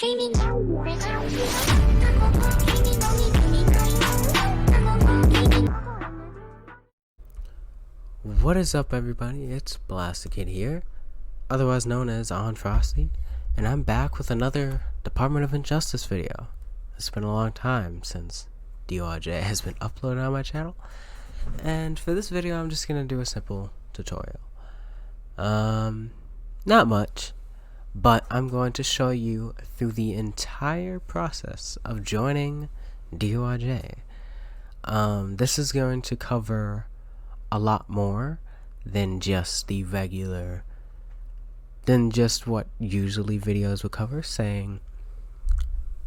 What is up, everybody? It's Blastikid here, otherwise known as On Frosty, and I'm back with another Department of Injustice video. It's been a long time since DOJ has been uploaded on my channel, and for this video I'm just gonna do a simple tutorial. Not much, but I'm going to show you through the entire process of joining DOJ. This is going to cover a lot more than just the regular, than just what usually videos would cover, saying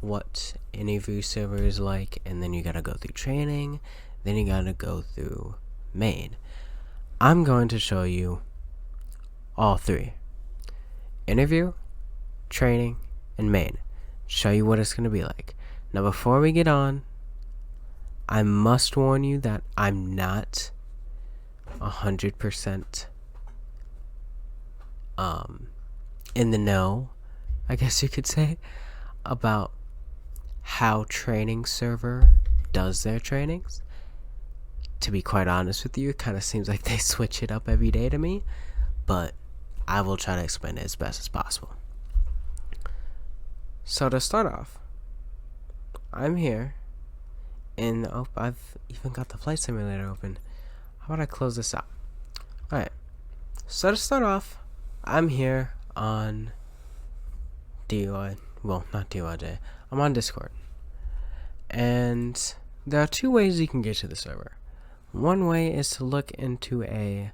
what interview server is like, and then you gotta go through training, then you gotta go through main. I'm going to show you all three: interview, training, and main. Show you what it's gonna be like. Now before we get on, I must warn you that I'm not 100% in the know, I guess you could say, about how training server does their trainings. To be quite honest with you, it kind of seems like they switch it up every day to me, but I will try to explain it as best as possible. So to start off, I'm here and I've even got the flight simulator open. How about I close this out? Alright, so to start off, I'm here on not DOJ, I'm on Discord. And there are two ways you can get to the server. One way is to look into a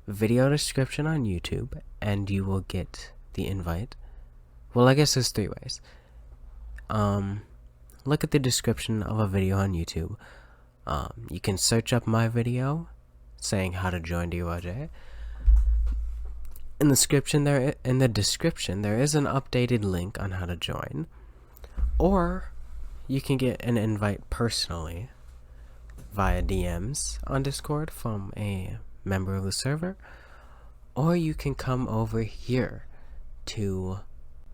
video description on YouTube and you will get the invite. Well, I guess there's three ways. Look at the description of a video on YouTube. You can search up my video saying how to join DOJ. In the description there is an updated link on how to join, or you can get an invite personally via DMs on Discord from a member of the server, or you can come over here to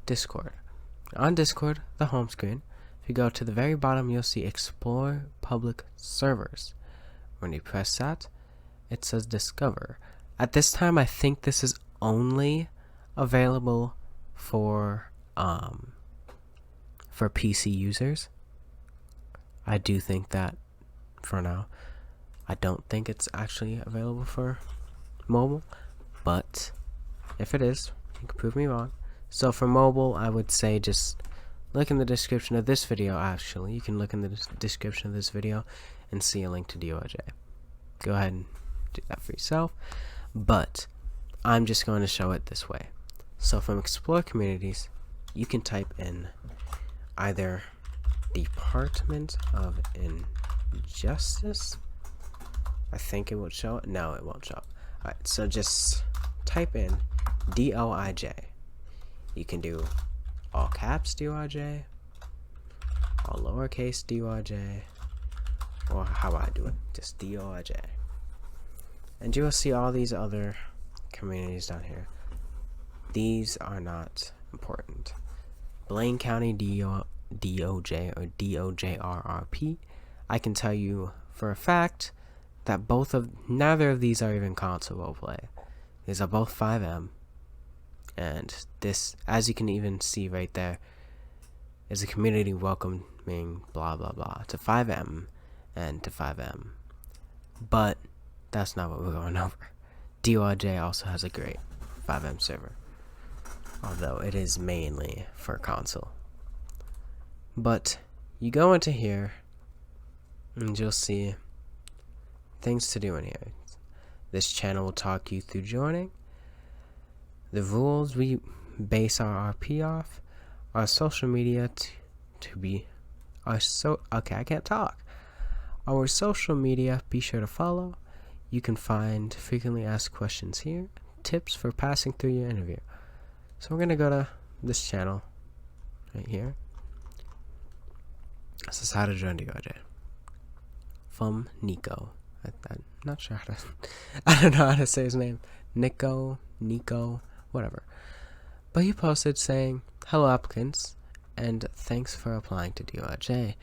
Discord. On Discord, the home screen, if you go to the very bottom, you'll see Explore Public Servers. When you press that, it says Discover. At this time, I think this is only available for PC users. I do think that for now. I don't think it's actually available for mobile, but if it is, you can prove me wrong. So for mobile, I would say just look in the description of this video. Actually, you can look in the description of this video and see a link to DOJ. Go ahead and do that for yourself, but I'm just going to show it this way. So from Explore Communities, you can type in either Department of Injustice. I think it will show it. No, it won't show up. Alright, so just type in DOIJ. You can do all caps DOIJ, all lowercase DOIJ, or how I do it, just DOIJ. And you will see all these other communities down here. These are not important. Blaine County DOJ or DOJRRP. I can tell you for a fact that neither of these are even console roleplay. These are both 5M. And this, as you can even see right there, is a community welcoming blah blah blah to 5M and to 5M. But that's not what we're going over. DOJ also has a great 5M server, although it is mainly for console. But you go into here and you'll see things to do in here. This channel will talk you through joining. The rules we base our RP off, our social media our social media, be sure to follow. You can find frequently asked questions here, tips for passing through your interview. So we're gonna go to this channel right here. This is how to join DOJ from Nico. I'm not sure how to I don't know how to say his name. Nico, whatever. But he posted saying, "Hello applicants, and thanks for applying to DOJ.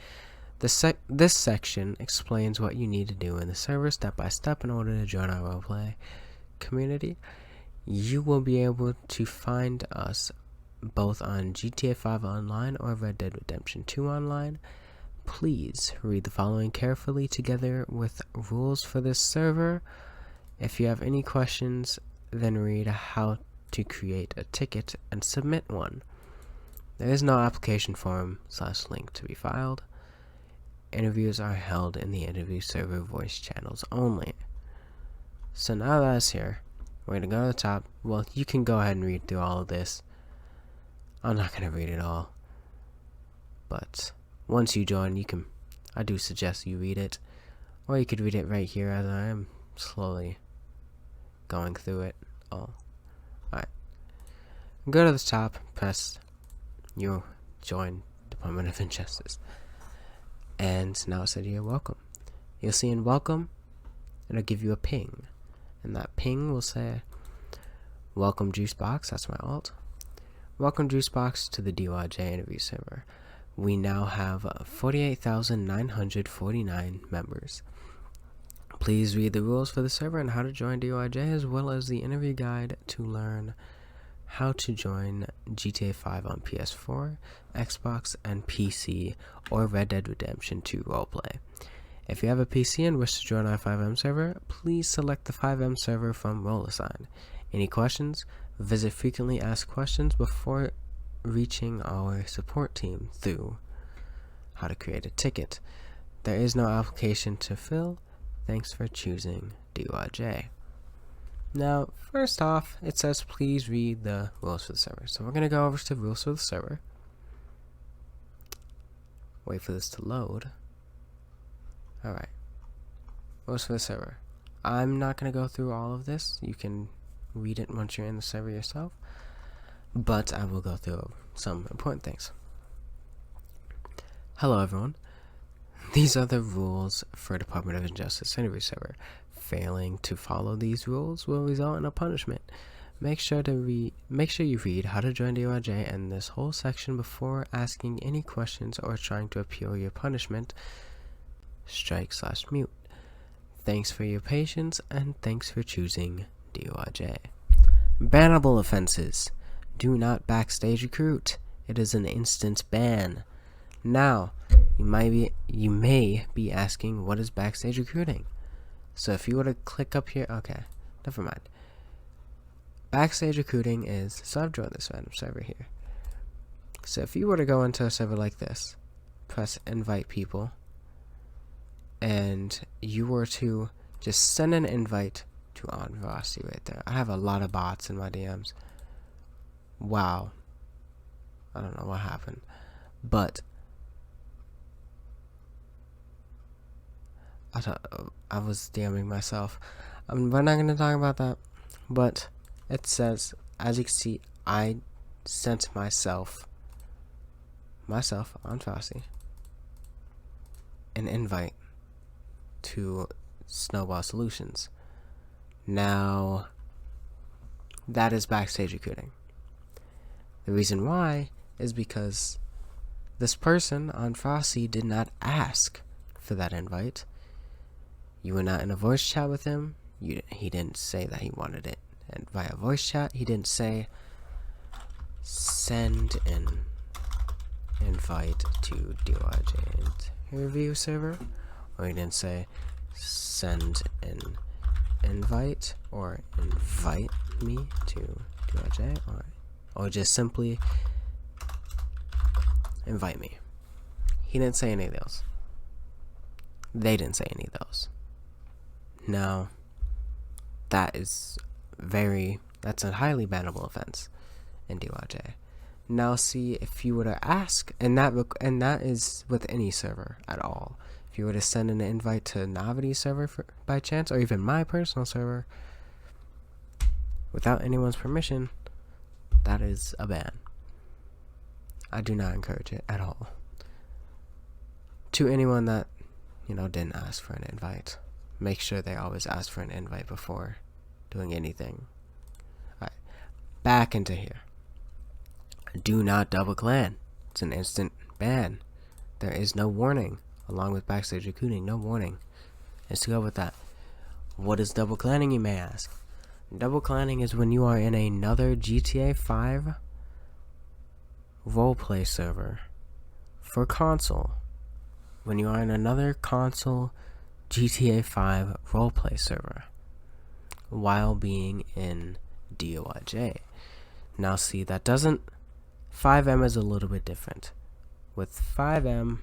This section explains what you need to do in the server step by step in order to join our roleplay community. You will be able to find us both on GTA5 Online or Red Dead Redemption 2 Online. Please read the following carefully together with rules for this server. If you have any questions, then read how to create a ticket and submit one. There is no application form / link to be filed. Interviews are held in the interview server voice channels only. So now that's here, we're going to go to the top. Well, you can go ahead and read through all of this. I'm not going to read it all. But once you join, I do suggest you read it. Or you could read it right here as I am slowly going through it all. Alright. Go to the top, press you join Department of Injustice. And now it said here welcome. You'll see in welcome, it'll give you a ping. And that ping will say, welcome Juicebox, that's my alt. Welcome Juicebox to the DYJ interview server. We now have 48,949 members. Please read the rules for the server and how to join DYJ, as well as the interview guide to learn how to join GTA5 on PS4, Xbox, and PC, or Red Dead Redemption 2 roleplay. If you have a PC and wish to join our 5M server, please select the 5M server from Role Assign. Any questions? Visit Frequently Asked Questions before reaching our support team through how to create a ticket. There is no application to fill. Thanks for choosing DYJ. Now, first off, it says please read the rules for the server. So we're going to go over to rules for the server. Wait for this to load. Alright. Rules for the server. I'm not going to go through all of this. You can read it once you're in the server yourself. But I will go through some important things. Hello everyone. These are the rules for Department of Injustice interview server. Failing to follow these rules will result in a punishment. Make sure you read how to join DOJ and this whole section before asking any questions or trying to appeal your punishment. Strike/mute. Thanks for your patience and thanks for choosing DOJ. Bannable offenses. Do not backstage recruit. It is an instant ban. Now, you may be asking, what is backstage recruiting? So if you were to click up here, okay, never mind. Backstage recruiting is, so I've joined this random server here. So if you were to go into a server like this, press invite people, and you were to just send an invite to Rossi right there. I have a lot of bots in my DMs. Wow. I don't know what happened. But I was DMing myself. We're not going to talk about that. But it says, as you can see, I sent myself on Frosty an invite to Snowball Solutions. Now, that is backstage recruiting. The reason why is because this person on Frosty did not ask for that invite. You were not in a voice chat with him. He didn't say that he wanted it. And via voice chat, he didn't say send an invite to DOJ interview server, or he didn't say send an invite or invite me to DOJ, or just simply invite me. He didn't say any of those. They didn't say any of those. Now, that's a highly bannable offense in DOJ. Now, see, if you were to ask, and that is with any server at all. If you were to send an invite to Navity's server by chance, or even my personal server, without anyone's permission, that is a ban. I do not encourage it at all. To anyone that, didn't ask for an invite, make sure they always ask for an invite before doing anything. Alright, back into here. Do not double clan. It's an instant ban. There is no warning. Along with backstage recruiting, no warning. Let's go with that. What is double clanning, you may ask? Double clanning is when you are in another GTA5 roleplay server for console. When you are in another console GTA5 roleplay server while being in DOIJ. Now see, that doesn't... 5M is a little bit different. With 5M...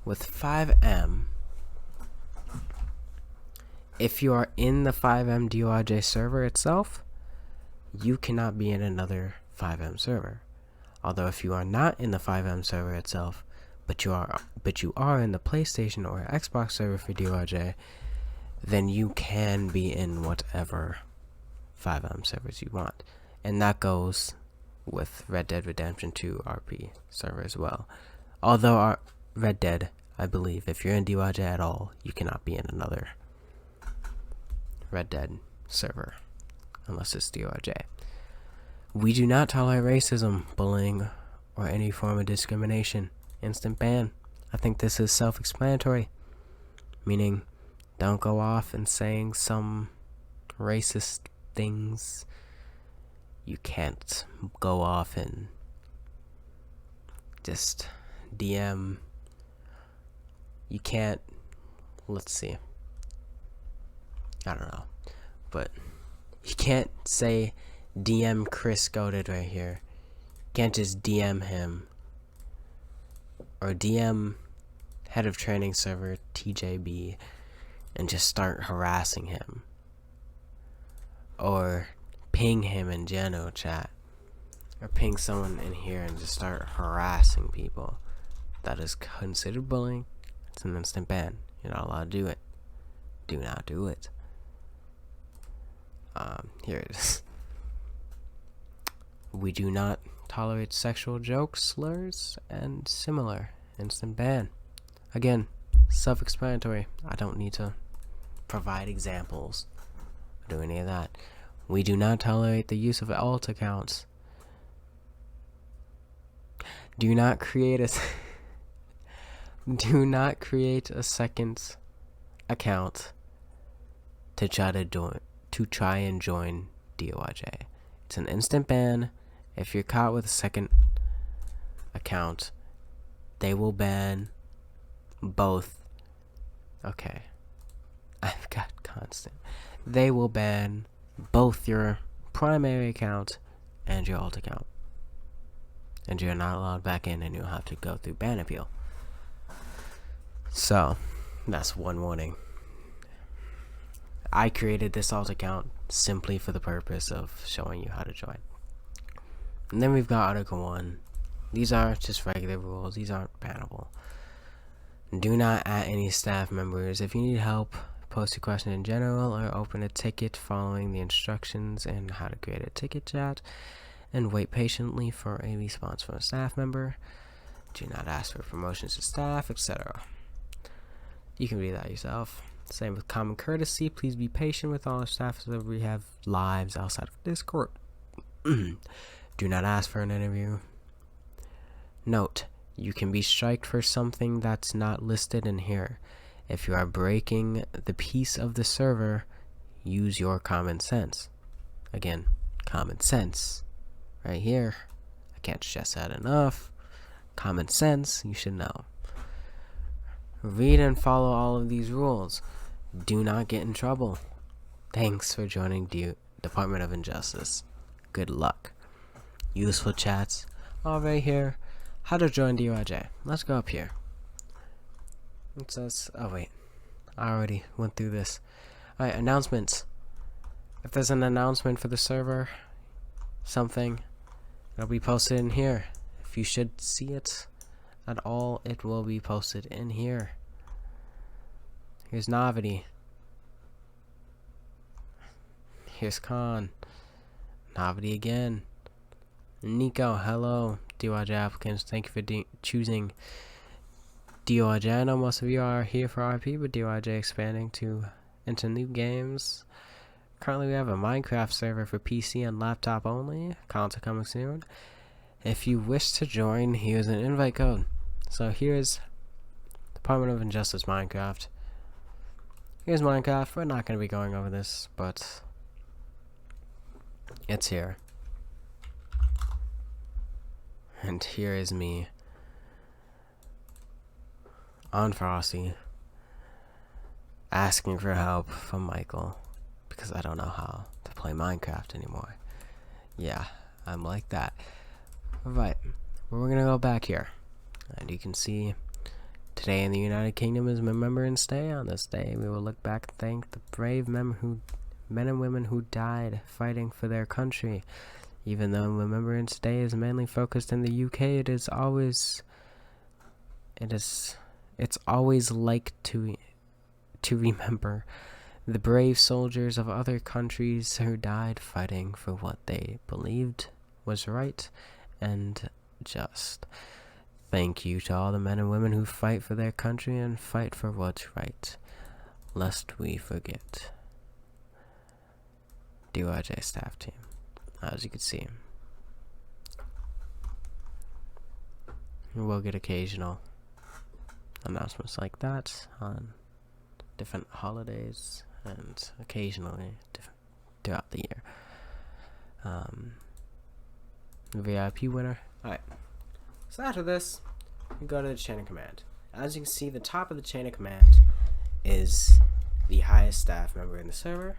With 5M, if you are in the 5M DOIJ server itself, you cannot be in another 5M server. Although if you are not in the 5M server itself, but you are in the PlayStation or Xbox server for DOIJ, then you can be in whatever 5M servers you want. And that goes with Red Dead Redemption 2 RP server as well. Although our Red Dead, I believe, if you're in DOIJ at all, you cannot be in another Red Dead server unless it's DOIJ. We do not tolerate racism, bullying, or any form of discrimination. Instant ban. I think this is self-explanatory. Meaning, don't go off and saying some racist things. You can't go off and just DM. You can't, let's see. I don't know. But you can't say DM Chris Goated right here. You can't just DM him. Or DM head of training server TJB and just start harassing him. Or ping him in general chat. Or ping someone in here and just start harassing people. That is considered bullying. It's an instant ban. You're not allowed to do it. Do not do it. Here it is. We do not tolerate sexual jokes, slurs, and similar. Instant ban. Again, self-explanatory. I don't need to provide examples or do any of that. We do not tolerate the use of alt accounts. Do not create a do not create a second account to try and join DOIJ. It's an instant ban. If you're caught with a second account, they will ban both. Okay. I've got constant. They will ban both your primary account and your alt account. And you're not allowed back in, and you'll have to go through ban appeal. So, that's one warning. I created this alt account simply for the purpose of showing you how to join. And then we've got Article 1. These are just regular rules. These aren't bannable. Do not add any staff members. If you need help, post a question in general or open a ticket following the instructions and how to create a ticket chat, and wait patiently for a response from a staff member. Do not ask for promotions to staff, etc. You can read that yourself. Same with common courtesy. Please be patient with all our staff so that we have lives outside of Discord. Do not ask for an interview. Note, you can be striked for something that's not listed in here. If you are breaking the peace of the server, use your common sense. Again, common sense. Right here. I can't stress that enough. Common sense, you should know. Read and follow all of these rules. Do not get in trouble. Thanks for joining Department of Injustice. Good luck. Useful chats. All right here. How to join DOIJ. Let's go up here. It says, oh wait, I already went through this. Alright, announcements. If there's an announcement for the server, something, it'll be posted in here. If you should see it at all, it will be posted in here. Here's Navity. Here's Khan. Navity again. Nico, hello. DOIJ applicants, thank you for choosing DOIJ. I know most of you are here for RP, but DOIJ expanding into new games. Currently we have a Minecraft server for PC and laptop only. Console coming soon. If you wish to join, here's an invite code. So here's Department of Injustice Minecraft. Here's Minecraft. We're not going to be going over this, but it's here. And here is me on Frosty asking for help from Michael because I don't know how to play Minecraft anymore. Yeah, I'm like that. Alright, we're gonna go back here. And you can see today in the United Kingdom is Remembrance Day. On this day, we will look back and thank the brave men and women who died fighting for their country. Even though Remembrance Day is mainly focused in the UK, it's always like to remember the brave soldiers of other countries who died fighting for what they believed was right and just. Thank you to all the men and women who fight for their country and fight for what's right, lest we forget. DRJ staff team. As you can see, we'll get occasional announcements like that on different holidays and occasionally throughout the year. VIP winner. Alright, so after this, we go to the chain of command. As you can see, the top of the chain of command is the highest staff member in the server,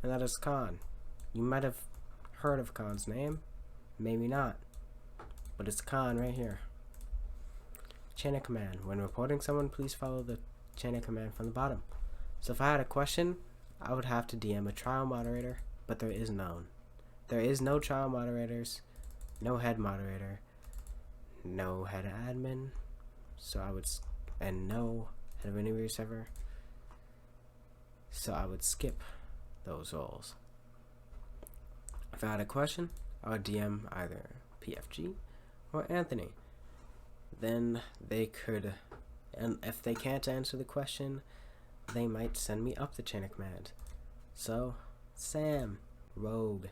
and that is Khan. You might have heard of Khan's name, maybe not, but it's Khan right here. Chain of command. When reporting someone, please follow the chain of command from the bottom. So if I had a question, I would have to DM a trial moderator, but there is none. There is no trial moderators, no head moderator, no head admin, and no head of any server. So I would skip those roles. If I had a question, I would DM either PFG or Anthony. Then they could, and if they can't answer the question, they might send me up the chain of command. So, Sam, Rogue,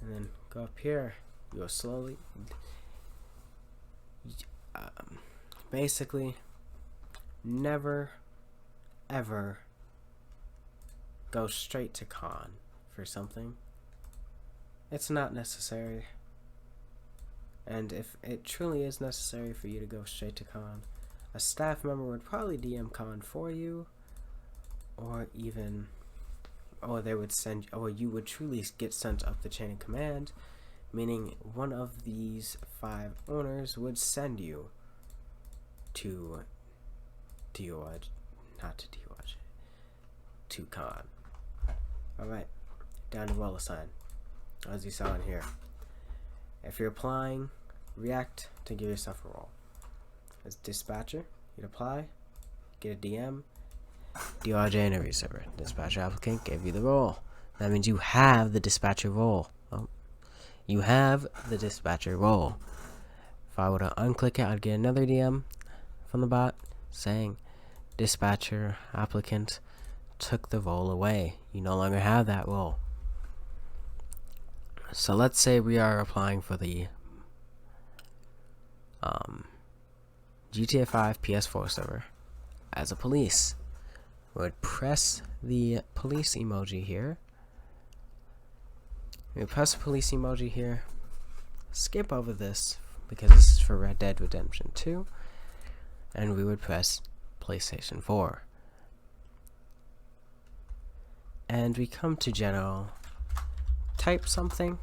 and then go up here. You'll slowly, basically, never, ever go straight to Khan for something. It's not necessary. And if it truly is necessary for you to go straight to Khan, a staff member would probably DM Khan for you, or they would send, or you would truly get sent up the chain of command, meaning one of these 5 owners would send you to Khan. Alright, down to role assign, as you saw in here. If you're applying, react to give yourself a role. As dispatcher, you'd apply, get a DM, DRJ interview server. Dispatcher applicant gave you the role. That means you have the dispatcher role. Oh, you have the dispatcher role. If I were to unclick it, I'd get another DM from the bot saying dispatcher applicant took the role away. You no longer have that role. So let's say we are applying for the GTA5 PS4 server as a police. We would press the police emoji here. We would press the police emoji here. Skip over this because this is for Red Dead Redemption 2. And we would press PlayStation 4. And we come to general, type something,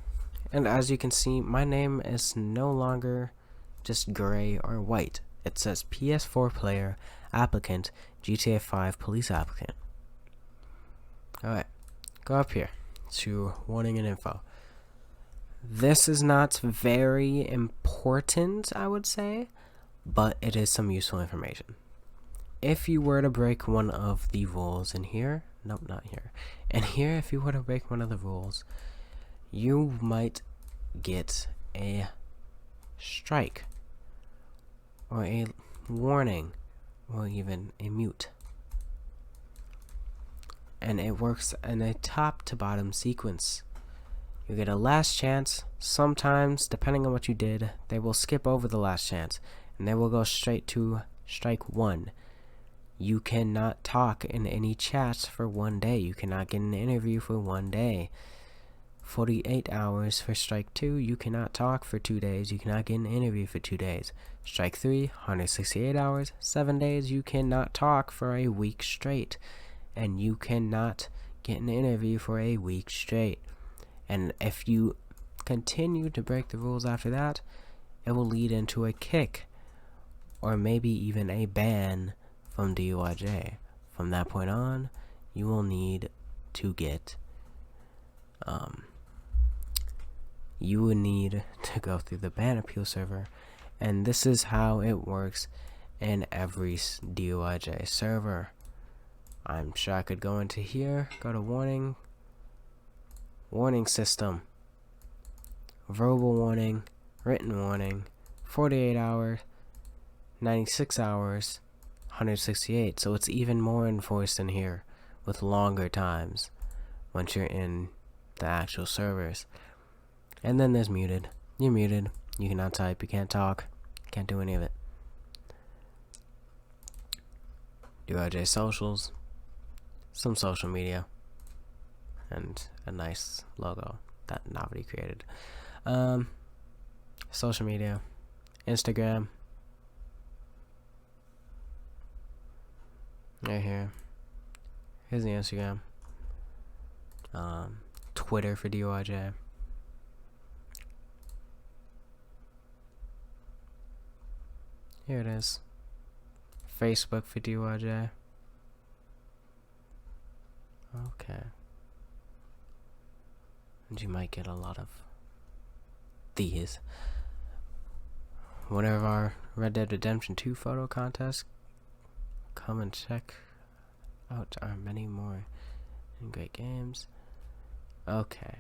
and as you can see, my name is no longer just gray or white. It says PS4 player applicant GTA5 police applicant. Alright, go up here to warning and info. This is not very important, I would say, but it is some useful information. If you were to break one of the rules in here, nope, not here, and here, if you were to break one of the rules, you might get a strike, or a warning, or even a mute. And it works in a top to bottom sequence. You get a last chance. Sometimes, depending on what you did, they will skip over the last chance, and they will go straight to strike 1. You cannot talk in any chats for 1 day. You cannot get an interview for 1 day. 48 hours for strike 2. You cannot talk for 2 days. You cannot get an interview for 2 days. Strike 3, 168 hours, 7 days. You cannot talk for a week straight, and you cannot get an interview for a week straight. And if you continue to break the rules after that, it will lead into a kick, or maybe even a ban from DOIJ. From that point on, you will need to get, you would need to go through the ban appeal server, and this is how it works in every DOIJ server. I'm sure I could go into here, go to warning system, verbal warning, written warning, 48 hours, 96 hours, 168. So it's even more enforced in here with longer times once you're in the actual servers. And then there's muted. You're muted. You cannot type. You can't talk. Can't do any of it. DOIJ socials, some social media, and a nice logo that Nobody created. Social media, Instagram, right here. Here's the Instagram. Twitter for DOIJ. Here it is. Facebook for DOIJ. Okay. And you might get a lot of these. Whenever our Red Dead Redemption 2 photo contest, come and check out our many more and great games. Okay.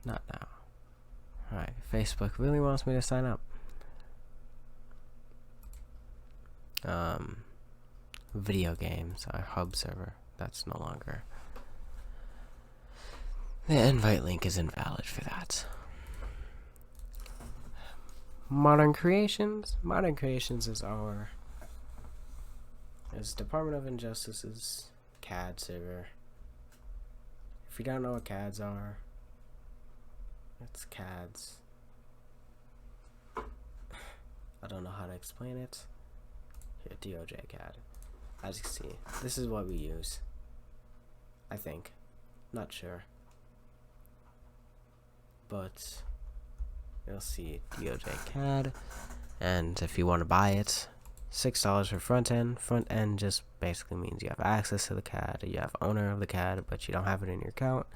Not now. Alright, Facebook really wants me to sign up. Video games, our hub server, that's no longer. The invite link is invalid for that. Modern Creations is Department of Injustice's CAD server. If you don't know what CADs are, it's CADs. I don't know how to explain it. Here, DOJ CAD. As you can see, this is what we use. I think. Not sure. But you'll see DOJ CAD. And if you want to buy it, $6 for front end. Front end just basically means you have access to the CAD. You have owner of the CAD, but you don't have it in your account.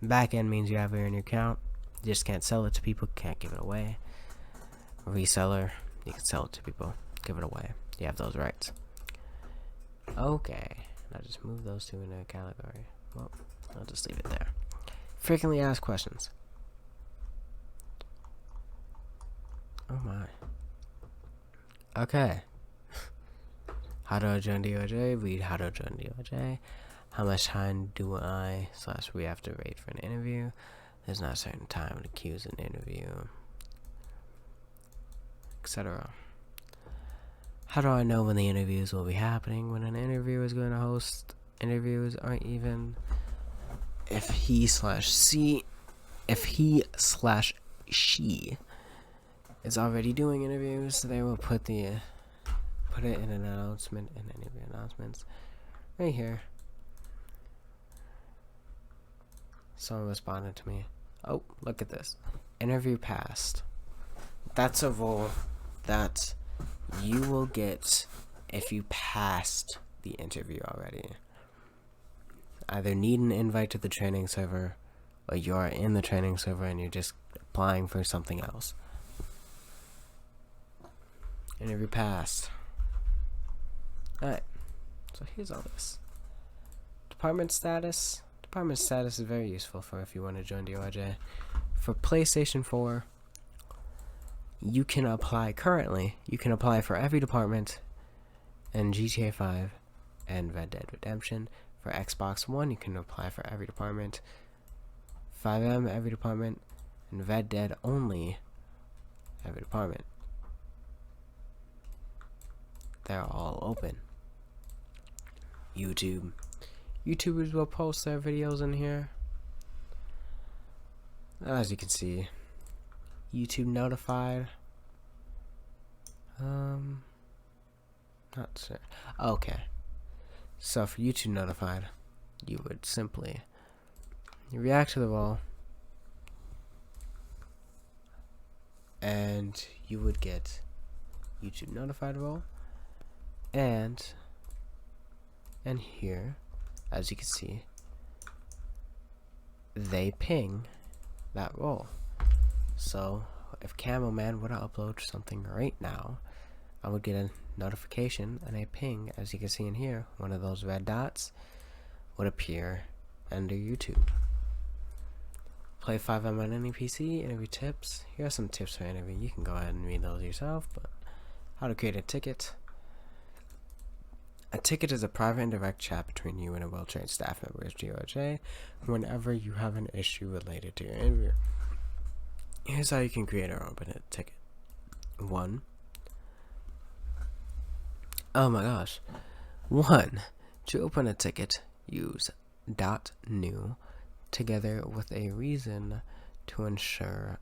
Back end means you have it in your account. You just can't sell it to people. Can't give it away. Reseller, you can sell it to people. Give it away. You have those rights. Okay. Now just move those two into a category. Well, I'll just leave it there. Frequently asked questions. Oh my. Okay. How do I join DOJ? Read how to join DOJ. How much time do we have to wait for an interview? There's not a certain time to queue an interview, etc. How do I know when the interviews will be happening? When an interviewer is going to host interviews, or even if he/she is already doing interviews, they will put it in an announcement in interview announcements right here. Someone responded to me. Oh, look at this. Interview passed. That's a role that you will get if you passed the interview already. Either need an invite to the training server, or you are in the training server and you're just applying for something else. Interview passed. Alright, so here's all this. Department status. Department status is very useful for if you want to join DOIJ. For PlayStation 4, you can apply currently. You can apply for every department in GTA5 and Red Dead Redemption. For Xbox One, you can apply for every department. 5 a.m. every department, and Red Dead only every department. They're all open. YouTubers will post their videos in here. As you can see, YouTube notified. Not sure. Okay. So for YouTube notified, you would simply react to the role, and you would get YouTube notified role, and here, as you can see, they ping that role. So if Camo Man were to upload something right now, I would get a notification and a ping. As you can see in here, one of those red dots would appear under YouTube. Play 5M on any PC, interview tips. Here are some tips for interview. You can go ahead and read those yourself, but how to create a ticket. A ticket is a private and direct chat between you and a well-trained staff member of GOJ whenever you have an issue related to your interview. Here's how you can create or open a ticket. 1. Oh my gosh. 1. To open a ticket, use .new together with a reason to ensure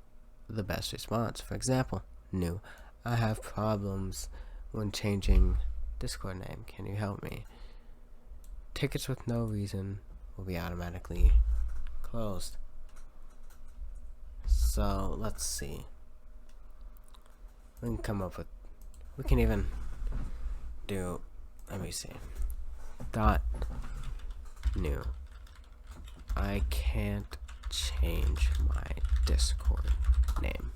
the best response. For example, new. I have problems when changing Discord name. Can you help me? Tickets with no reason will be automatically closed. So let's see. We can even do, let me see. .new. I can't change my Discord name.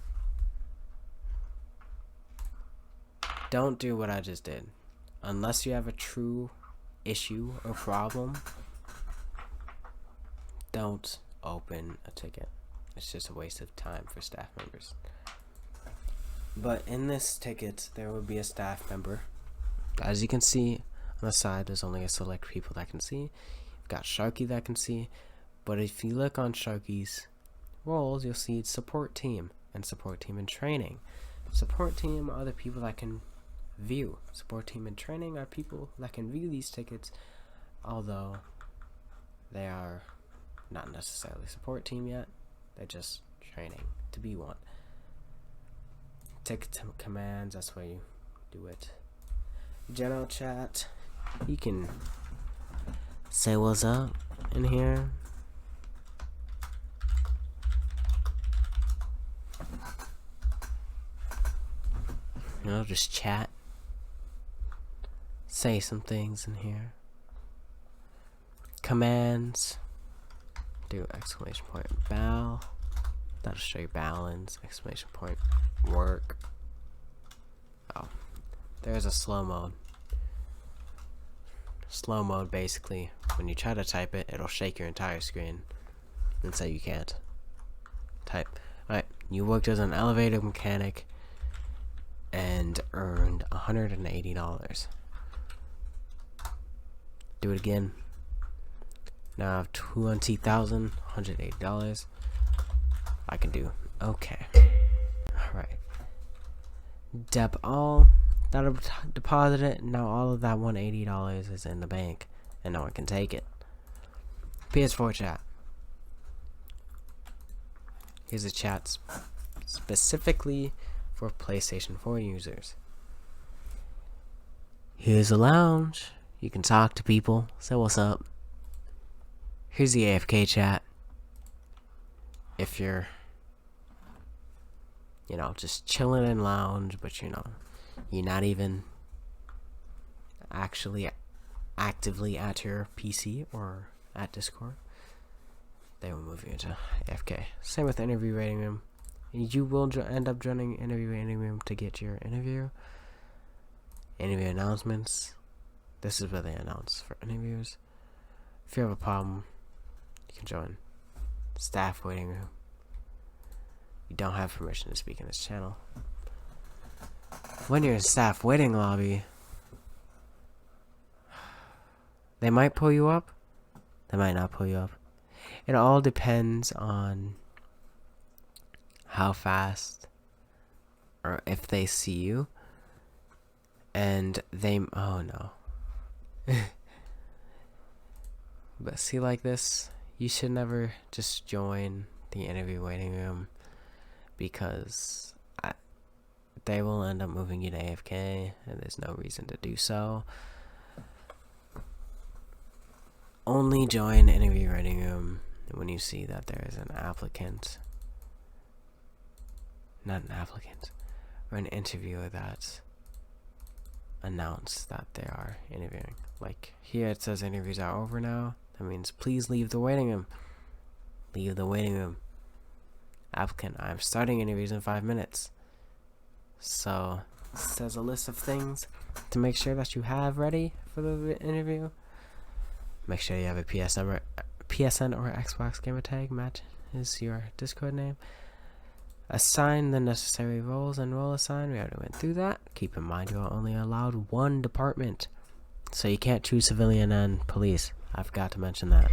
Don't do what I just did. Unless you have a true issue or problem, don't open a ticket. It's just a waste of time for staff members. But in this ticket, there will be a staff member. As you can see on the side, there's only a select people that can see. You've got Sharky that can see. But if you look on Sharky's roles, you'll see support team and support team in training. Support team are the people that can view. Support team in training are people that can view these tickets, although they are not necessarily support team yet. They're just training to be one. Ticket commands, that's where you do it. General chat, you can say what's up in here. You know, just chat. Say some things in here. Commands. Do exclamation point bow. That'll show you balance. Exclamation point work. Oh. There's a slow mode. Slow mode, basically, when you try to type it, it'll shake your entire screen and say you can't type. Alright, you worked as an elevator mechanic and earned $180. Do it again. Now I have $20,180. I can do okay. Alright. Dep all. That'll deposit it. Now all of that $180 is in the bank and no one can take it. PS4 chat. Here's a chat specifically for PlayStation 4 users. Here's a lounge. You can talk to people. Say what's up. Here's the AFK chat. If you're, you know, just chilling in lounge, but you know, you're not even actually actively at your PC or at Discord, they will move you into AFK. Same with the interview waiting room. You will end up joining interview waiting room to get your interview announcements. This is where they announce for interviews. If you have a problem, you can join staff waiting room. You don't have permission to speak in this channel. When you're in staff waiting lobby, they might pull you up. They might not pull you up. It all depends on how fast or if they see you and they, oh no. But see, like this, you should never just join the interview waiting room, because they will end up moving you to AFK, and there's no reason to do so. Only join interview waiting room when you see that there is an applicant, not an applicant, or an interviewer that announced that they are interviewing. Like here it says interviews are over now. That means please leave the waiting room. Leave the waiting room. Applicant, I'm starting interviews in 5 minutes. So it says a list of things to make sure that you have ready for the interview. Make sure you have a PSN or Xbox gamer tag matches your Discord name. Assign the necessary roles and role assign. We already went through that. Keep in mind you are only allowed one department, so you can't choose civilian and police. I forgot to mention that.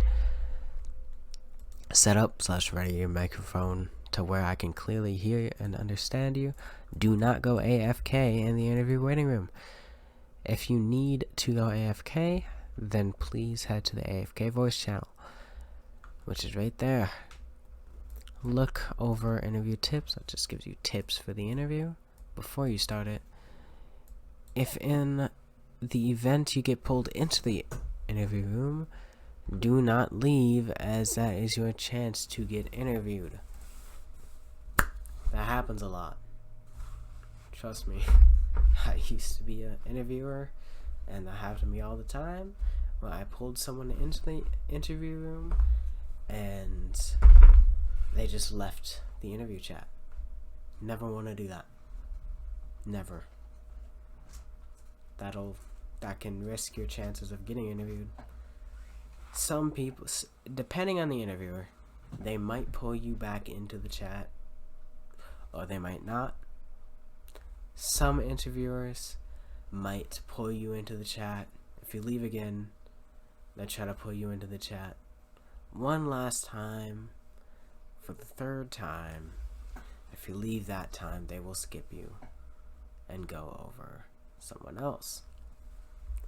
Set up / ready your microphone to where I can clearly hear and understand you. Do not go AFK in the interview waiting room. If you need to go AFK, then please head to the AFK voice channel, which is right there. Look over interview tips. That just gives you tips for the interview before you start it. If in the event you get pulled into the interview room, do not leave, as that is your chance to get interviewed. That happens a lot. Trust me. I used to be an interviewer, and that happened to me all the time. When I pulled someone into the interview room and they just left the interview chat. Never want to do that. Never. That can risk your chances of getting interviewed. Some people, depending on the interviewer, they might pull you back into the chat, or they might not. Some interviewers might pull you into the chat. If you leave again, they'll try to pull you into the chat one last time. For the third time, if you leave that time, they will skip you and go over someone else.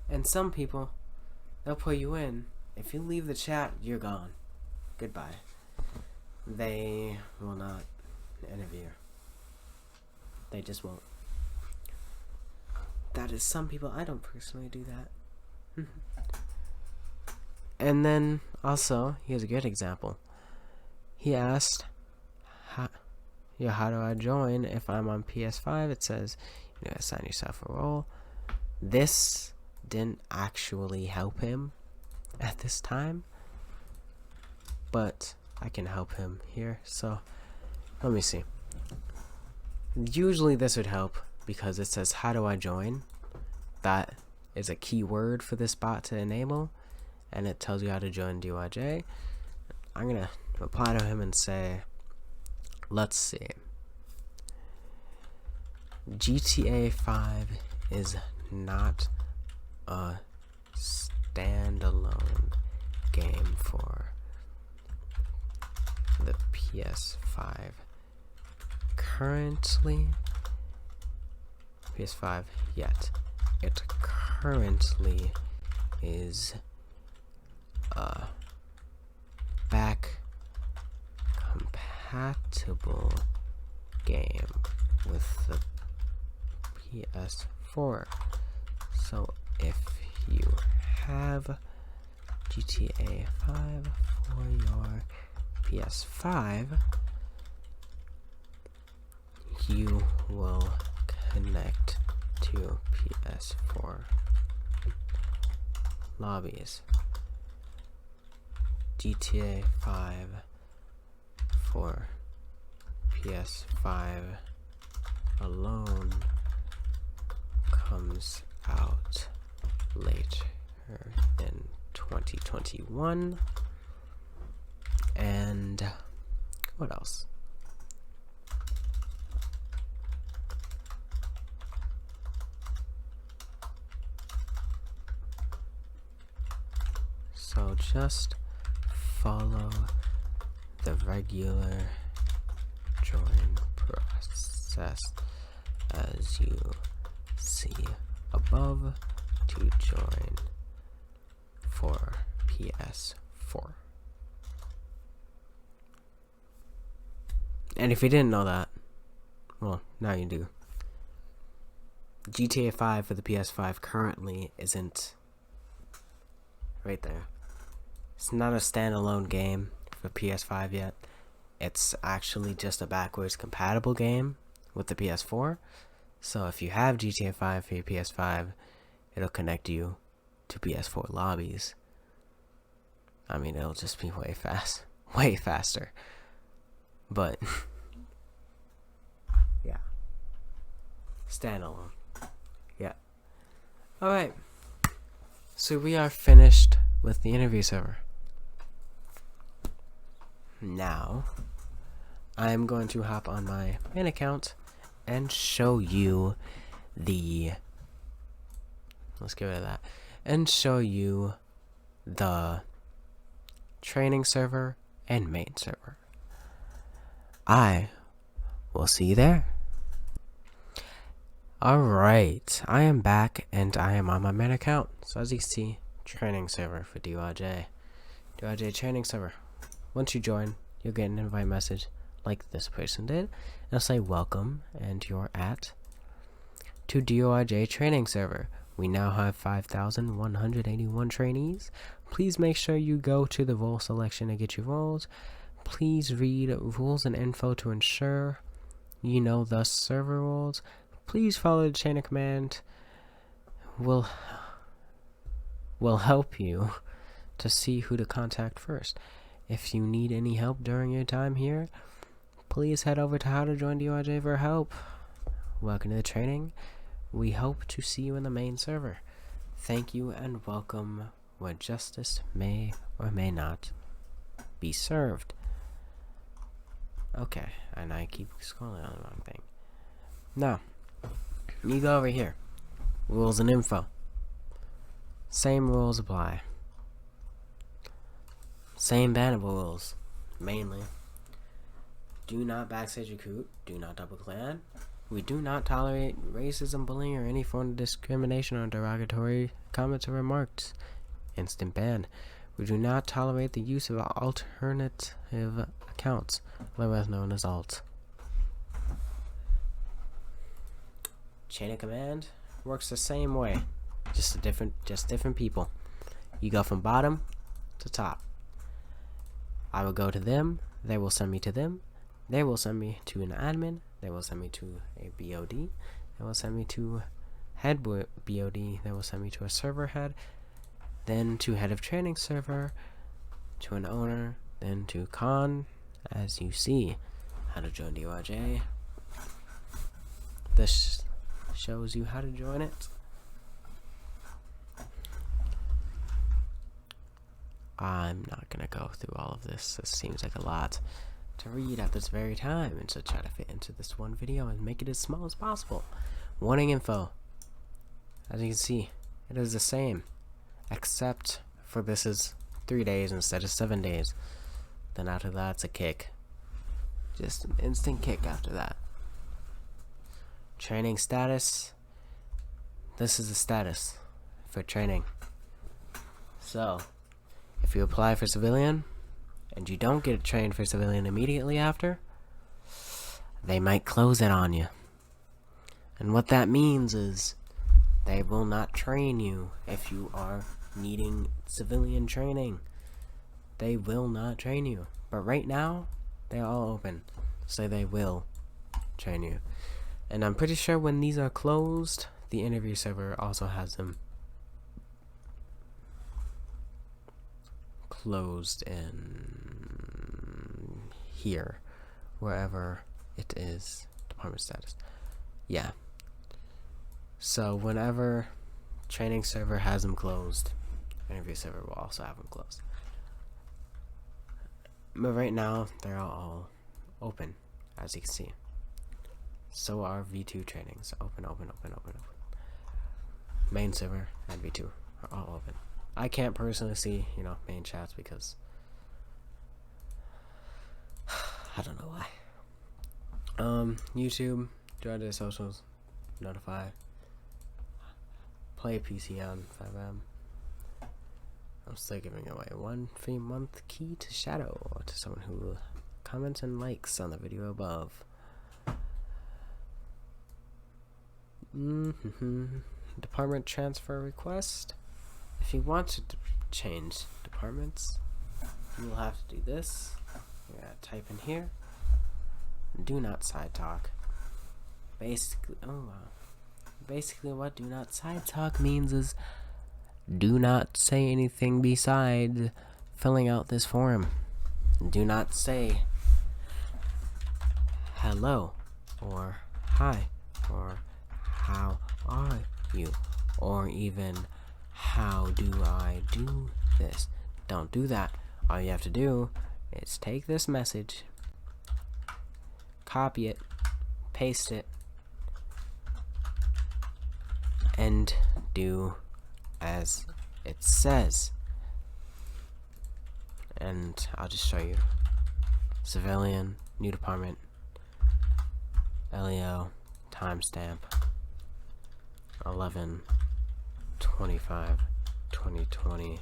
And some people, they'll pull you in. If you leave the chat, you're gone. Goodbye. They will not interview. They just won't. That is some people. I don't personally do that. And then also, here's a good example. He asked, how do I join if I'm on PS5? It says, assign yourself a role. This didn't actually help him at this time, but I can help him here. So let me see. Usually this would help because it says, how do I join? That is a key word for this bot to enable, and it tells you how to join DYJ. I'm gonna reply to him and say, let's see. GTA5 is not a standalone game for the PS5 currently. PS5 yet. It currently is a back compatible game with the PS4. So if you have GTA 5 for your PS5, you will connect to PS4 lobbies. GTA 5 for PS5 alone comes out later in 2021. And what else? So just follow the regular join process as you see above to join for PS4. And if you didn't know that, well, now you do. GTA5 for the PS5 currently isn't right there. It's not a standalone game for PS5 yet. It's actually just a backwards compatible game with the PS4. So if you have GTA5 for your PS5, it'll connect you to PS4 lobbies. I mean, it'll just be way faster. But yeah, standalone. Yeah. All right. So we are finished with the interview server. Now, I'm going to hop on my main account and show you the. Let's get rid of that. And show you the training server and main server. I will see you there. Alright, I am back and I am on my main account. So as you can see, training server for DYJ. DYJ training server. Once you join, you'll get an invite message like this person did. It'll say welcome and you're to DYJ training server. We now have 5,181 trainees. Please make sure you go to the role selection to get your roles. Please read rules and info to ensure you know the server rules. Please follow the chain of command. Will help you to see who to contact first. If you need any help during your time here, please head over to How to Join DYJ for help. Welcome to the training. We hope to see you in the main server. Thank you and welcome where justice may or may not be served. Okay, and I keep scrolling on the wrong thing. Now, you go over here. Rules and info. Same rules apply. Same bannable rules, mainly. Do not backstage recruit. Do not double clan. We do not tolerate racism, bullying, or any form of discrimination or derogatory comments or remarks. Instant ban. We do not tolerate the use of alternative accounts, otherwise known as alt. Chain of command works the same way, just different people. You go from bottom to top. I will go to them. They will send me to them. They will send me to an admin. They will send me to a BOD. They will send me to head BOD. They will send me to a server head. Then to head of training server. To an owner. Then to con. As you see, how to join DYJ. This shows you how to join it. I'm not gonna go through all of this. This seems like a lot to read at this very time, and so try to fit into this one video and make it as small as possible. Warning info. As you can see, it is the same, except for this is 3 days instead of 7 days. Then after that, it's a kick. Just an instant kick after that. Training status. This is the status for training. So, if you apply for civilian, and you don't get trained for civilian immediately after, they might close it on you. And what that means is, they will not train you if you are needing civilian training. They will not train you. But right now, they're all open, so they will train you. And I'm pretty sure when these are closed, the interview server also has them closed in here, wherever it is. Department status. Yeah. So whenever training server has them closed, interview server will also have them closed. But right now, they're all open, as you can see. So are V2 trainings. Open. Main server and V2 are all open. I can't personally see, main chats because I don't know why. YouTube, join the socials, notify, play PC on 5M. I'm still giving away 1 free month key to Shadow to someone who comments and likes on the video above. Department transfer request. If you want to change departments, you will have to do this. You gotta type in here. Do not side talk. Basically, basically what do not side talk means is do not say anything besides filling out this form. Do not say hello or hi or how are you or even how do I do this. Don't do that. All you have to do is take this message, copy it, paste it, and do as it says. And I'll just show you. Civilian, new department, LEO, timestamp 11/25/2020,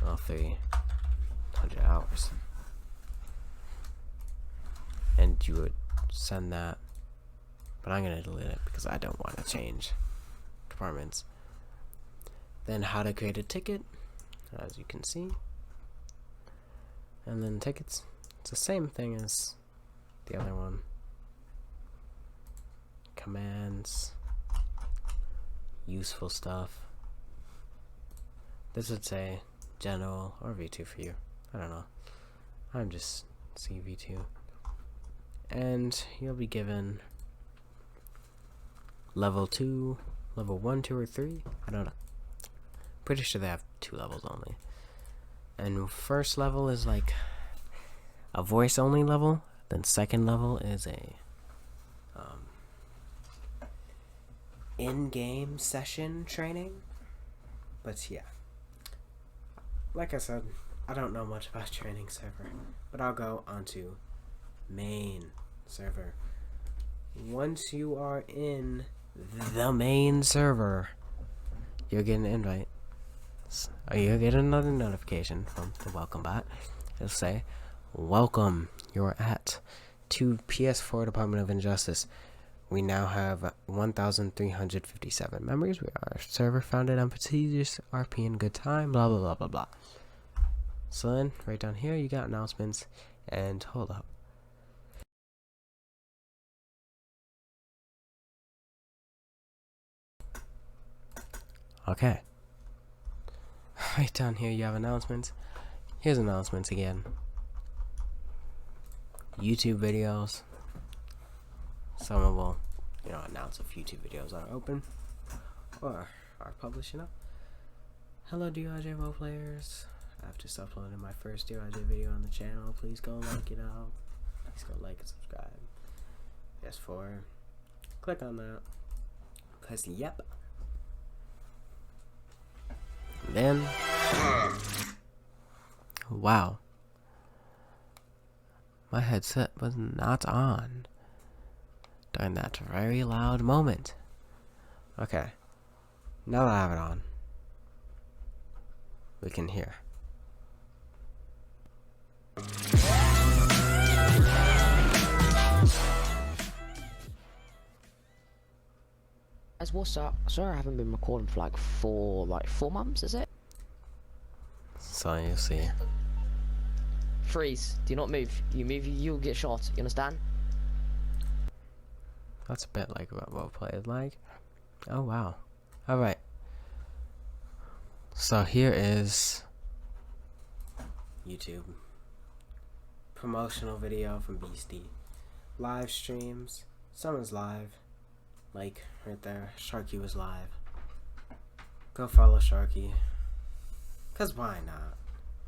all 300 hours. And you would send that, but I'm gonna delete it because I don't want to change departments. Then how to create a ticket, as you can see. And then tickets, it's the same thing as the other one. Commands, useful stuff. This would say general or V2 for you. I don't know. I'm just CV2. And you'll be given level 2, level 1, 2, or 3. I don't know. Pretty sure they have 2 levels only. And first level is like a voice only level. Then second level is a in-game session training. But yeah, like I said, I don't know much about training server, but I'll go onto main server. Once you are in the main server, you'll get an invite. Or you'll get another notification from the welcome bot. It'll say, welcome, you're at to PS4 Department of Injustice. We now have 1,357 members. We are a server founded on prestigious RP and good time, blah blah blah blah blah. So then, right down here, you got announcements, and hold up. Okay. Right down here, you have announcements. Here's announcements again. YouTube videos. Someone will, announce if YouTube videos are open or are publishing up. Hello, DRJ Role Players. I've just uploaded my first DRJ video on the channel. Please go like it out. Please go like and subscribe. PS4. Click on that. Press yep. Then, wow, my headset was not on during that very loud moment. Okay, now that I have it on, we can hear. Guys, what's up? Sorry I haven't been recording for like 4 months, is it? So you see. Freeze. Do not move. You move, you'll get shot. You understand? That's a bit like what roleplay is like. Oh wow. Alright. So here is YouTube. Promotional video from Beastie. Live streams. Someone's live. Like right there. Sharky was live. Go follow Sharky. Cause why not?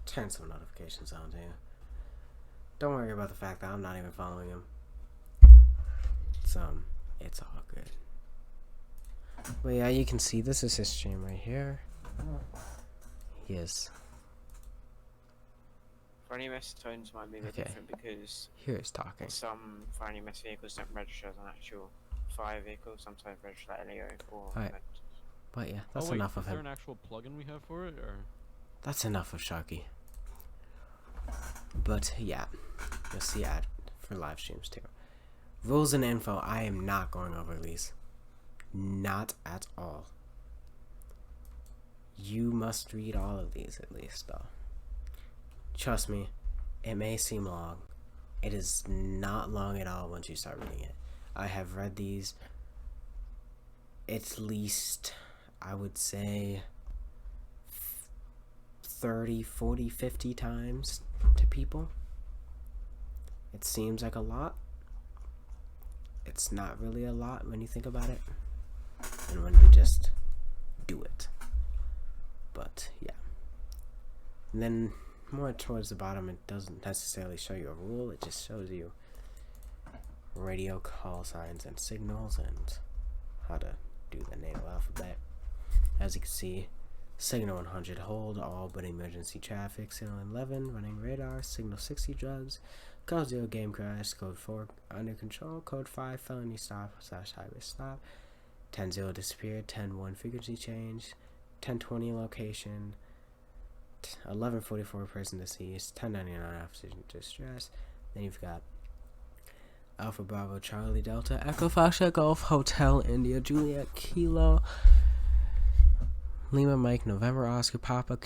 Turn some notifications on too. Don't worry about the fact that I'm not even following him. It's all good. But yeah, you can see this is his stream right here. Yes. Friendly miss tones might be a bit Okay. different because Here is talking. some friendly miss vehicles don't register as an actual fire vehicle. Sometimes register like LEO or. Alright. But yeah, that's Oh wait, enough of is there him. an actual plugin we have for it, or? That's enough of Sharky. But yeah, you'll see ad for live streams too. Rules and info, I am not going over these. Not at all. You must read all of these at least, though. Trust me, it may seem long. It is not long at all once you start reading it. I have read these at least, I would say, 30, 40, 50 times to people. It seems like a lot. It's not really a lot when you think about it. And when you just do it. But yeah. And then more towards the bottom, it doesn't necessarily show you a rule. It just shows you radio call signs and signals and how to do the NATO alphabet. As you can see, signal 100 hold all but emergency traffic, signal 11 running radar, signal 60 drugs, code 0 game crash, code 4 under control, code 5 felony stop / highway stop, 10-0 disappeared, 10-1 frequency change, 10-20 location, 11-44 person deceased, 10-99 officer distress. Then you've got Alpha Bravo Charlie Delta Echo Foxtrot Golf Hotel India Juliet Kilo Lima Mike November Oscar Papa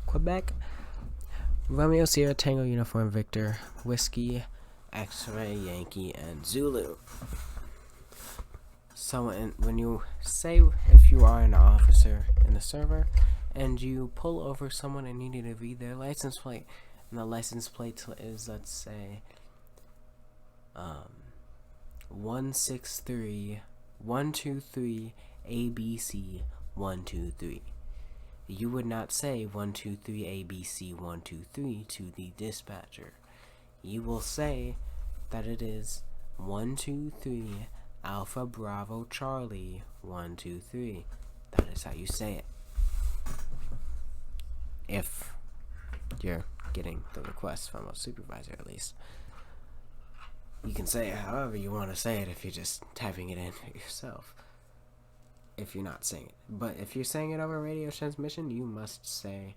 Quebec Romeo Sierra Tango Uniform Victor Whiskey X-Ray Yankee and Zulu. So when you say if you are an officer in the server and you pull over someone and you need to read their license plate, and the license plate is, let's say, 163 123 ABC 123. You would not say 123 ABC 123 to the dispatcher. You will say that it is 123 Alpha Bravo Charlie 123. That is how you say it. If you're getting the request from a supervisor, at least. You can say it however you want to say it if you're just typing it in yourself. If you're not saying it. But if you're saying it over radio transmission, you must say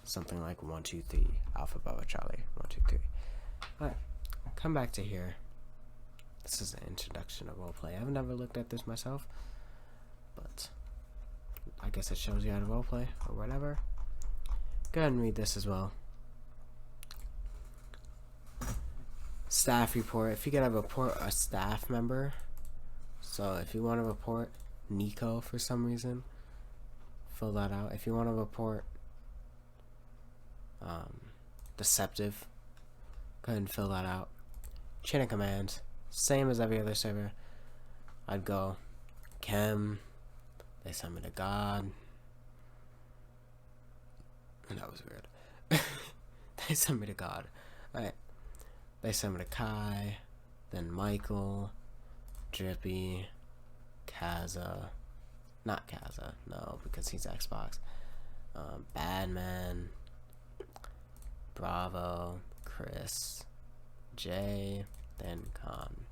something like 123 Alpha Bravo Charlie 123. Alright, come back to here. This is an introduction of roleplay. I've never looked at this myself, but I guess it shows you how to roleplay or whatever. Go ahead and read this as well. Staff report. If you gotta report a staff member, so if you want to report Nico for some reason, fill that out. If you want to report Deceptive, go ahead and fill that out. Chain of command, same as every other server. I'd go Chem, they send me to God. That was weird. They sent me to God. Alright. They sent me to Kai, then Michael, Drippy, Kaza. Not Kaza, no, because he's Xbox. Badman, Bravo, Chris, Jay, then Khan.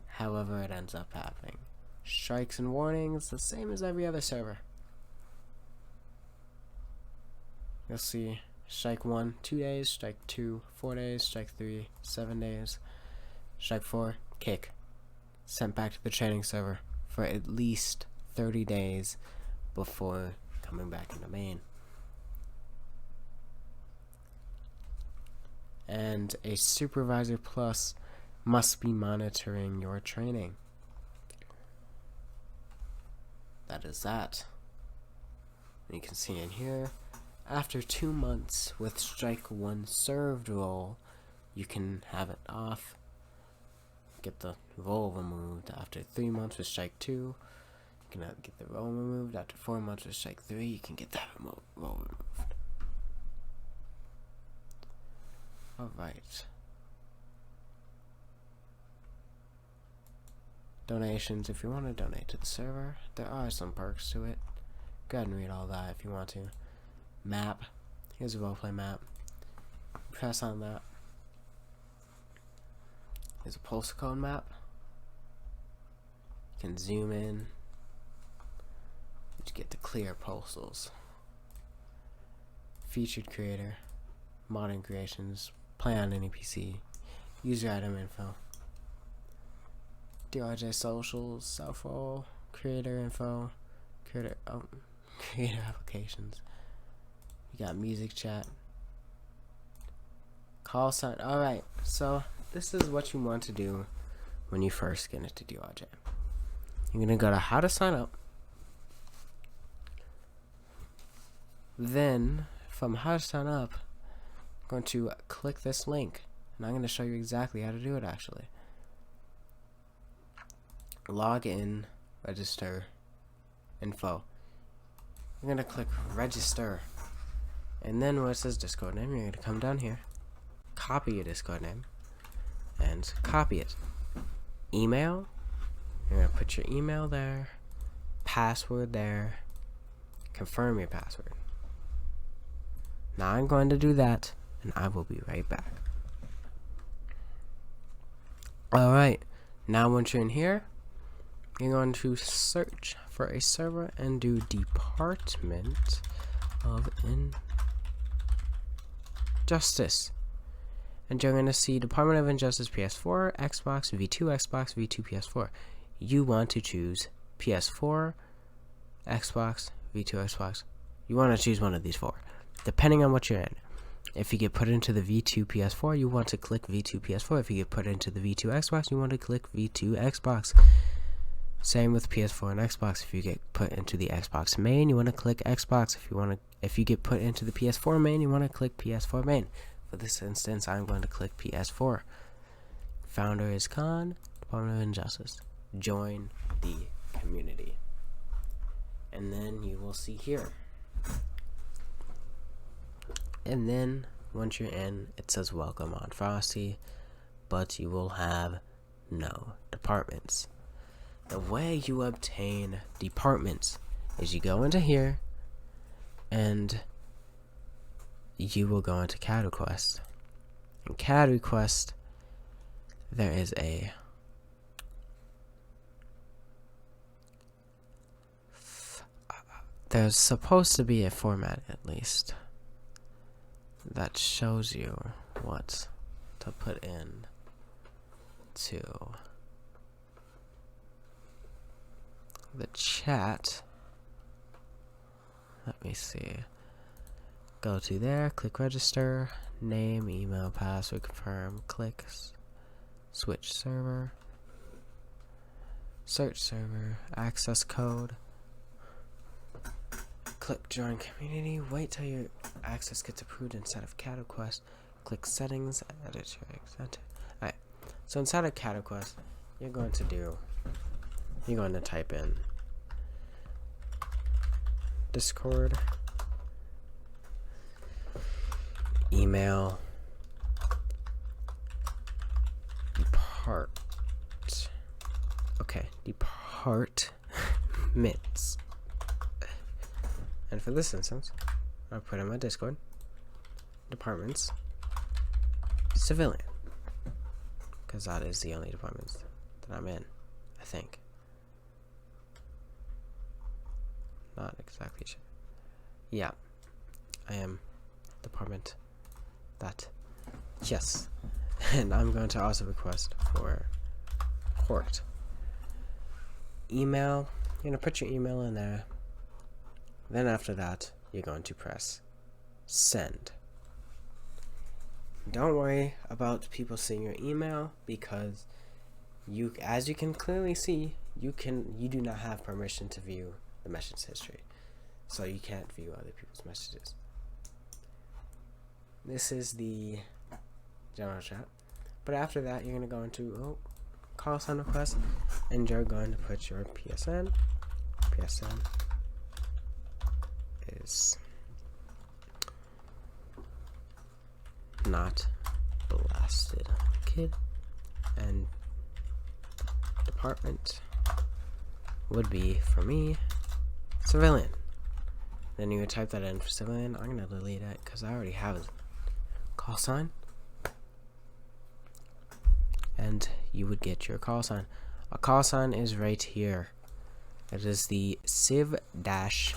However it ends up happening. Strikes and warnings, the same as every other server. You'll see strike 1, 2 days, strike 2, 4 days, strike 3, 7 days, strike 4, kick. Sent back to the training server for at least 30 days before coming back into main. And a supervisor plus must be monitoring your training. That is that. You can see in here, after 2 months with strike 1 served role, you can have it off, get the role removed. After 3 months with strike 2, you can get the role removed. After 4 months with strike 3, you can get that role removed. Alright. Donations, if you want to donate to the server, there are some perks to it. Go ahead and read all that if you want to. Map. Here's a roleplay map. Press on that. There's a postal code map. You can zoom in. You get the clear postals. Featured creator. Modern creations. Play on any PC. User item info. DRJ socials. Self role. Creator info. Creator applications. You got music chat. Call sign. Alright, so this is what you want to do when you first get into DRJ. You're going to go to how to sign up. Then, from how to sign up, I'm going to click this link. And I'm going to show you exactly how to do it actually. Log in, register, info. You're going to click register. And then where it says Discord name, you're going to come down here. Copy your Discord name. And copy it. Email. You're going to put your email there. Password there. Confirm your password. Now I'm going to do that. And I will be right back. Alright. Now once you're in here, you're going to search for a server and do Department of Injustice. And you're going to see Department of Injustice PS4, Xbox, V2 PS4. You want to choose PS4, Xbox, V2 Xbox. You want to choose one of these four, depending on what you're in. If you get put into the V2 PS4, you want to click V2 PS4. If you get put into the V2 Xbox, you want to click V2 Xbox. Same with PS4 and Xbox. If you get put into the Xbox main, you want to click Xbox. If you get put into the PS4 main, you want to click PS4 main. For this instance, I'm going to click PS4. Founder is Khan, Department of Injustice. Join the community. And then you will see here. And then once you're in, it says welcome on Frosty, but you will have no departments. The way you obtain departments is you go into here and you will go into CAD request. In CAD request, there is there's supposed to be a format at least that shows you what to put in to the chat. Let me see. Go to there, click register, name, email, password, confirm, click switch server, search server, access code, click join community, wait till your access gets approved inside of CAD request, click settings, edit your extent. Alright, so inside of CAD request, you're going to type in Discord, email, departments. And for this instance, I'll put in my Discord, departments, civilian, because that is the only departments that I'm in, I think. Not exactly sure. Yeah, I am department that. Yes. And I'm going to also request for port. Email, you're going to put your email in there. Then after that, you're going to press send. Don't worry about people seeing your email because you, as you can clearly see, you do not have permission to view the message history. So you can't view other people's messages. This is the general chat. But after that, you're going to go into call sign request, and you're going to put your PSN. PSN is not blasted kid, and department would be for me civilian. Then you would type that in for civilian. I'm gonna delete it because I already have call sign, and you would get your call sign. A call sign is right here. It is the civ dash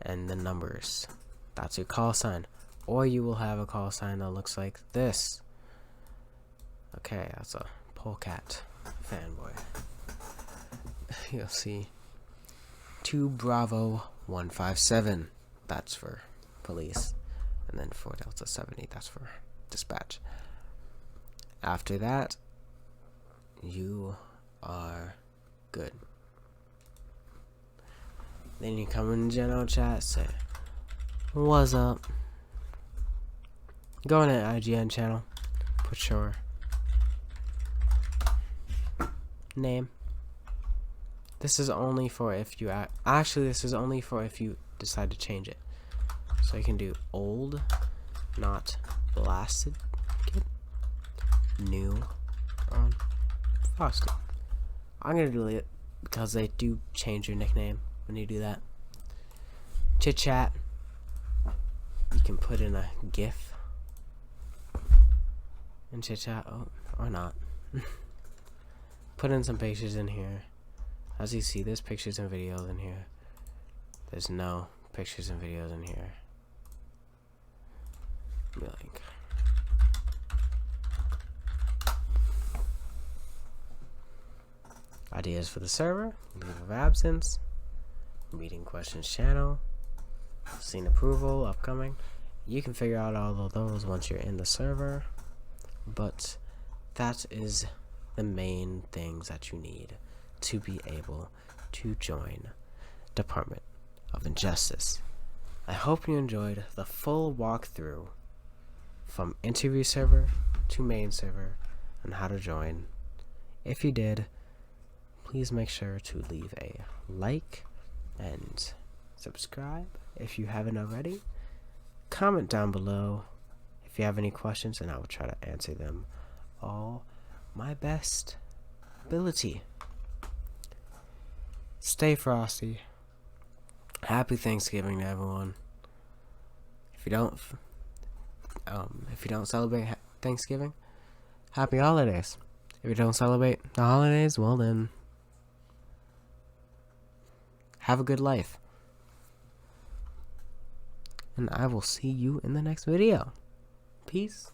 and the numbers. That's your call sign. Or you will have a call sign that looks like this. Okay, that's a polecat fanboy. You'll see 2 Bravo 157. That's for police. And then 4 Delta 70. That's for dispatch. After that, you are good. Then you come in the general chat, say, "What's up?" Go on an IGN channel, put your name. This is only for if you actually this is only for if you decide to change it. So you can do old, not blasted kid, new, on frosted. I'm gonna delete it because they do change your nickname when you do that. Chit chat. You can put in a GIF and chit chat, or not. Put in some pictures in here. As you see, there's pictures and videos in here. There's no pictures and videos in here. Be like, ideas for the server, leave of absence, meeting questions channel, scene approval, upcoming. You can figure out all of those once you're in the server, but that is the main things that you need to be able to join Department of Injustice. I hope you enjoyed the full walkthrough from interview server to main server and how to join. If you did, please make sure to leave a like and subscribe if you haven't already. Comment down below if you have any questions, and I will try to answer them all my best ability. Stay frosty. Happy Thanksgiving to everyone. If you don't celebrate Thanksgiving, happy holidays. If you don't celebrate the holidays, well then, have a good life. And I will see you in the next video. Peace.